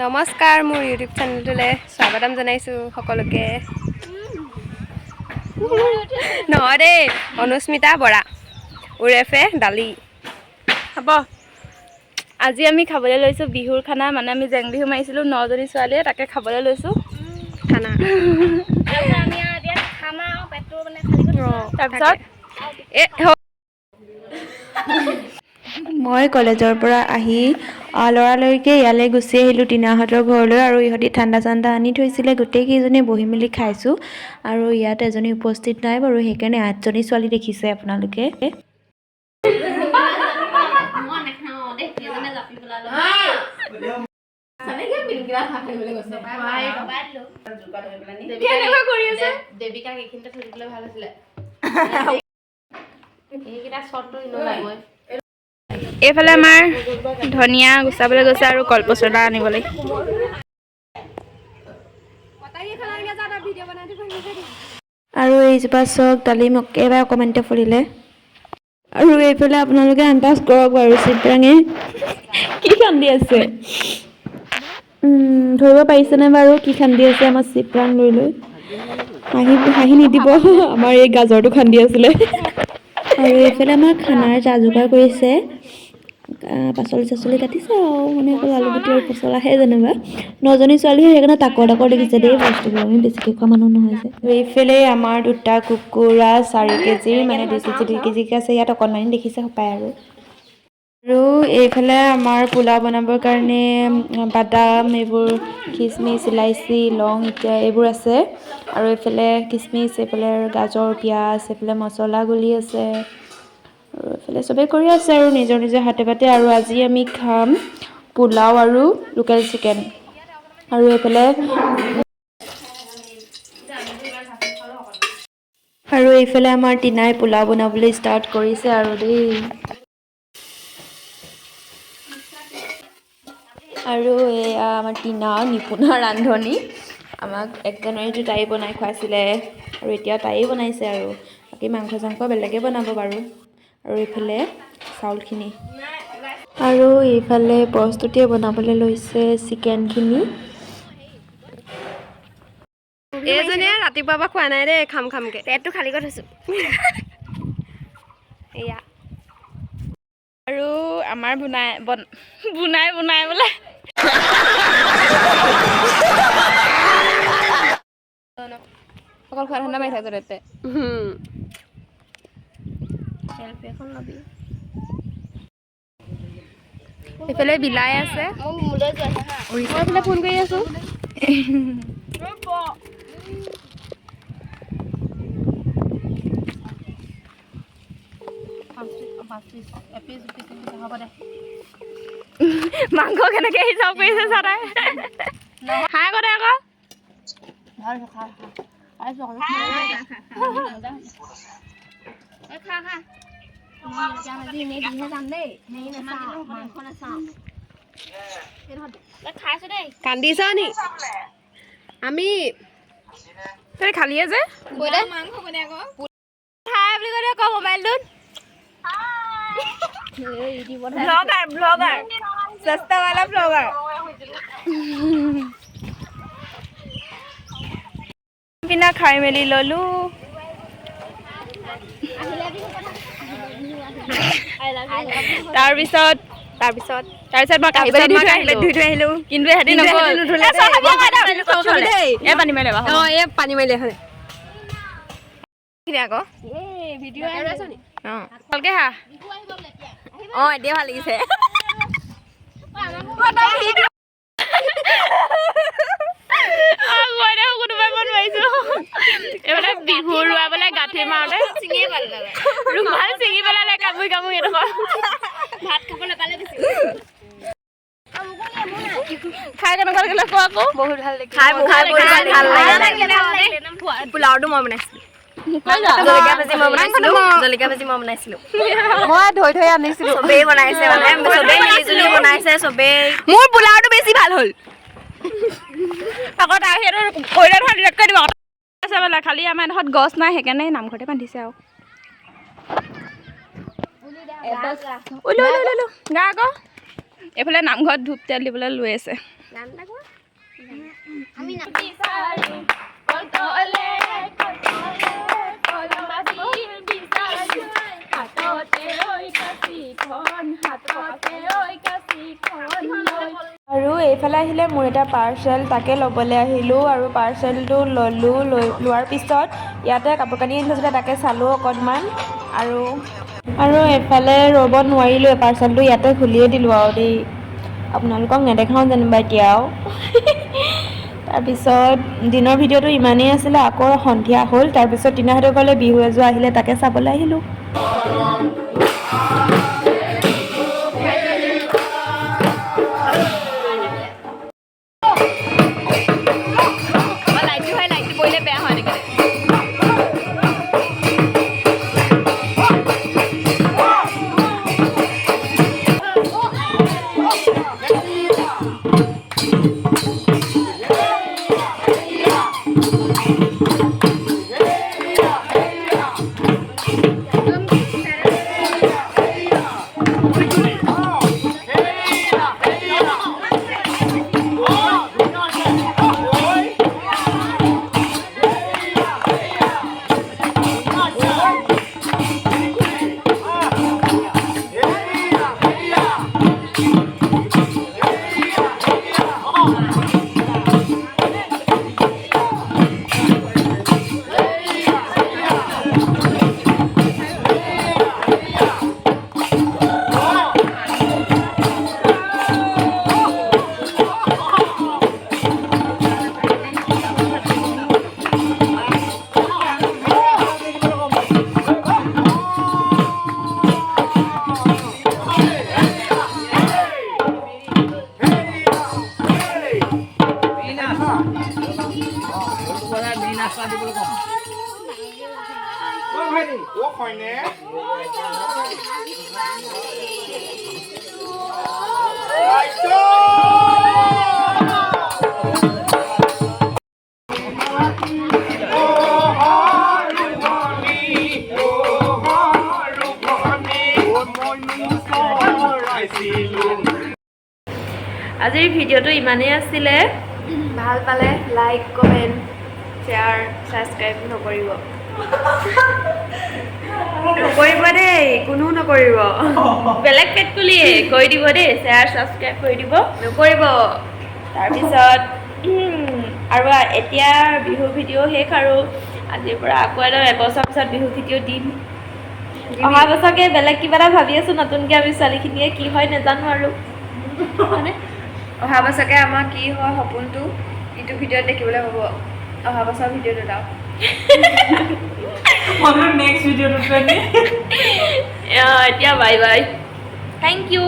নমস্কাৰ মোৰ ইউটিউব চেনেলটোলৈ স্বাগতম জনাইছোঁ সকলোকে নহয় দেই অনুস্মিতা বৰা উৰেফে দালি হ'ব আজি আমি খাবলৈ লৈছোঁ বিহুৰ খানা মানে আমি জেং বিহু মাৰিছিলোঁ 9 জনী ছোৱালীয়ে তাকে খাবলৈ লৈছোঁ খানা আমি এতিয়া খাম আৰু পেটটো মানে খালি তাৰপিছত মই কলেজৰ পৰা আহি লৰালৰিকৈ ইয়ালৈ গুচি আহিলোঁ টিনাহঁতৰ ঘৰলৈ আৰু ইহঁতি ঠাণ্ডা চাণ্ডা আনি থৈছিলে গোটেইকেইজনী বহি মেলি খাইছোঁ আৰু ইয়াত এজনী উপস্থিত নাই বাৰু সেইকাৰণে 8জনী ছোৱালী দেখিছে আপোনালোকে এইফালে আমাৰ ধনিয়া গুচাবলৈ গৈছে আৰু কলপচলা আনিবলৈ আৰু এইজোপা চক ডালিম একেবাৰে অকণমানিতে ফুলিলে আৰু এইফালে আপোনালোকে আন্দাজ কৰক বাৰু চিপৰাঙে কি কান্দি আছে ধৰিব পাৰিছেনে বাৰু কি খান্দি আছে আমাৰ চিপৰাং লৈ হাঁহি নিদিব আমাৰ এই গাজৰটো খান্দি আছিলে আৰু এইফালে আমাৰ খানাৰ যা যোগাৰ কৰিছে পাচলি চাচলি কাটিছে আৰু মানে অকল আলুগুটি আৰু পচলাহে যেনিবা 9জনী ছোৱালীহে সেইকাৰণে তাকৰ দেখিছে দেই বস্তুবোৰ আমি বেছিকৈ খোৱা মানুহ নহয় যে এইফালে আমাৰ দুটা কুকুৰা 4 কেজিৰ মানে 2 কেজিকৈ আছে ইয়াত অকণমানি দেখিছে সপায় আৰু এইফালে আমাৰ পোলাও বনাবৰ কাৰণে বাদাম এইবোৰ খিচমিচ ইলাইচি লং এতিয়া এইবোৰ আছে আৰু এইফালে খিচমিচ এইফালে গাজৰ পিঁয়াজ এইফালে মছলা গুলি আছে আৰু এইফালে চবেই কৰি আছে আৰু নিজৰ নিজৰ হাতে পাতে আৰু আজি আমি খাম পোলাও আৰু লোকেল চিকেন আৰু এইফালে আমাৰ টিনাই পোলাও বনাবলৈ ষ্টাৰ্ট কৰিছে আৰু দেই আৰু এয়া আমাৰ টিনা নিপুণা ৰান্ধনী আমাক 1 জানুৱাৰীটো তাই বনাই খুৱাইছিলে আৰু এতিয়া তাইয়ে বনাইছে আৰু বাকী মাংস চাংস বেলেগে বনাব বাৰু আৰু এইফালে চাউলখিনি আৰু এইফালে প্ৰস্তুতিয়ে বনাবলৈ লৈছে চিকেনখিনি এইজনীয়ে ৰাতিপুৱাৰ পৰা খোৱা নাই দেই খামকৈ পেটটো খালী কৰি থৈছোঁ এয়া আৰু আমাৰ বুনাই বোলে অকল খোৱা ধান্দা মাৰি থাকোঁ তাতে চেলফি এখন ল'বি এইফালে বিলাই আছে মই এইফালে ফোন কৰি আছোঁ মাংস কেনেকে হিচাপ কৰিছে চাই খাই আকৌ দে আকৌ কান্দিছ নি আমি তই খালিয়ে যে খাই বুলি কৈ দে ক মোবাইলটোত ব্লগাৰ সস্তা वाला ব্লগাৰ পিনা খাই মেলি ললো তাৰপিছত মই কাহিবাৰী ধুই থৈ আহিলো কিন্তু এহেঁতি নুধুলে পানী মাৰিলে পানী মাৰিলে হয় আকৌ ভিডিঅ' ভালকে হা এতিয়া ভাল লাগিছে এইফালে বিহু ৰোৱাবলৈ গাঁঠি মাৰোঁতে ৰুমাল ছিঙি পেলালে কামুৰি এইডোখৰ ভাত খাব নাপালে বেছি খাই কেনেকুৱা লাগিলে কোৱা আকৌ বহুত ভাল লাগিলে পোলাওটো মই বনাইছিলোঁ জলকীয়া ভাজি মই বনাইছিলোঁ মই ধৈ আনিছিলোঁ চবেই বনাইছে মানে চবেই মিলিজুলি বনাইছে চবেই মোৰ পোলাওটো বেছি ভাল হ'ল আকৌ তাৰ সেইটো কৰিলে নহয় ডিৰেক্টকৈ দিব আছে বোলে খালি আমাৰ এডোখৰত গছ নাই সেইকাৰণে নামঘৰতে বান্ধিছে আৰু গা আকৌ এইফালে নামঘৰত ধূপ তেল দিবলৈ লৈ আছে আৰু এইফালে আহিলে মোৰ এটা পাৰ্চেল তাকে ল'বলৈ আহিলোঁ আৰু পাৰ্চেলটো লোৱাৰ পিছত ইয়াতে কাপোৰ কানি আনি থৈছিলে তাকে চালোঁ অকণমান আৰু এইফালে ৰ'ব নোৱাৰিলোঁ পাৰ্চেলটো ইয়াতে খুলিয়ে দিলোঁ আৰু দেই আপোনালোকক নেদেখাওঁ যেনিবা এতিয়াও তাৰপিছত দিনৰ ভিডিঅ'টো ইমানেই আছিলে আকৌ সন্ধিয়া হ'ল তাৰপিছত তিনাহঁতৰ ঘৰলৈ বিহু এযোৰ আহিলে তাকে চাবলৈ আহিলোঁ আজিৰ ভিডিঅ'টো ইমানেই আছিলে ভাল পালে লাইক কমেণ্ট শ্বেয়াৰ ছাবস্ক্ৰাইব নকৰিব দেই কোনো নকৰিব বেলেগ পেট খুলিয়ে কৈ দিব দেই শ্বেয়াৰ ছাবস্ক্ৰাইব কৰি দিব নকৰিব তাৰপিছত আৰু এতিয়া বিহু ভিডিঅ' শেষ আৰু আজিৰ পৰা আকৌ এবছৰ পিছত বিহু ভিডিঅ' দিম অহা বছৰকে বেলেগ কিবা এটা ভাবি আছোঁ নতুনকৈ আমি ছোৱালীখিনিয়ে কি হয় নাজানো আৰু মানে অহা বছৰকে আমাৰ কি হয় সপোনটো ইটো ভিডিঅ'ত দেখিবলৈ পাব অহা বছৰ ভিডিঅ'টো দাও নেক্সট ভিডিঅ'টো এতিয়া বাই বাই থেংক ইউ